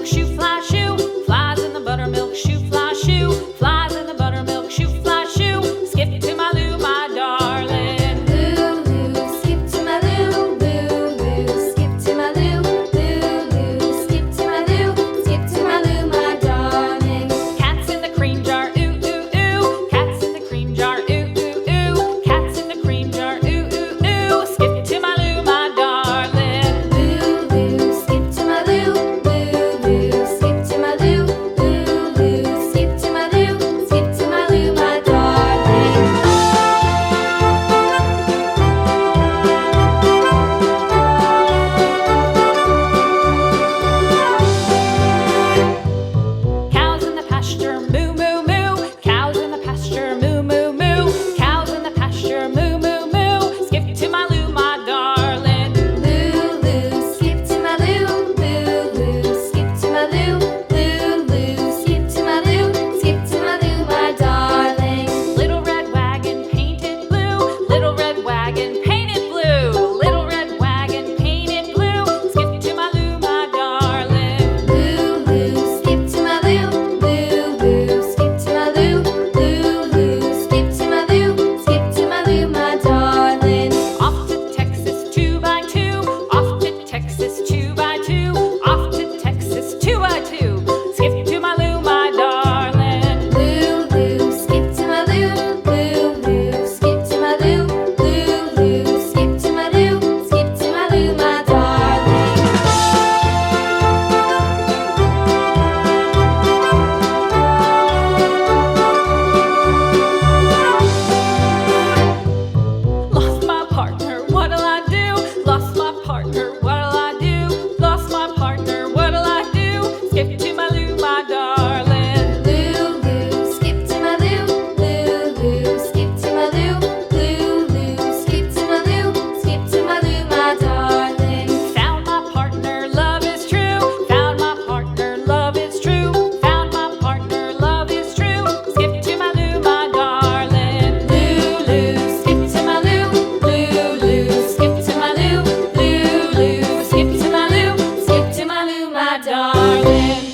buttermilk shoe, fly shoe. Flies in the buttermilk shoe, fly shoe. Flies in the buttermilk shoe, fly shoe. Skip to my Lou, my darling. Lou, skip to my Lou, Lou, skip to my Lou, Lou, skip to my Lou, skip to my Lou, my darling. Cats in the cream jar, ooh, ooh, ooh. Cats in the cream jar, ooh, ooh, ooh. Cats in the cream jar, ooh, ooh, ooh. Skip to my Lou, my darling. Lou, skip to my Lou, Lou, skip to my Lou, Lou, skip to my Lou, skip to my Lou, my darling. Cows in the pasture, moo, moo, moo. Cows in the pasture, moo, moo, moo. Cows in the pasture, moo, moo, moo. Skip to my Lou, my darling. Lou, skip to my Lou, Lou, skip to my Lou, Lou, skip to my Lou, skip to my Lou, my darling. Little red wagon painted blue. Little red wagon painted blue. Little red wagon painted blue. Skip to my Lou, my darling. Lou, skip to my Lou, Lou, skip to my Lou, Lou, skip to my Lou, skip to my Lou, my darling. Off to Texas 2x2. Off to Texas 2x2. Off to Texas 2x2. Skip to my Lou, my darling. Lou, skip to my Lou, Lou, skip to my Lou, Lou, skip to my Lou, skip to my Lou, my darling. Lost my partner, what'll I do? Lost my partner, what'll I do? Lost my partner, what'll I do? Skip to my Lou, my darling. Lou, skip to my Lou, Lou, skip to my Lou, Lou, skip to my Lou, skip to my Lou, my darling. Found my partner, love is true. Found my partner, love is true. Found my partner, love is true. Skip to my Lou, my darling. Lou, skip to my Lou, Lou, skip to my Lou, Lou, skip to my Lou, skip to my Lou, my darling.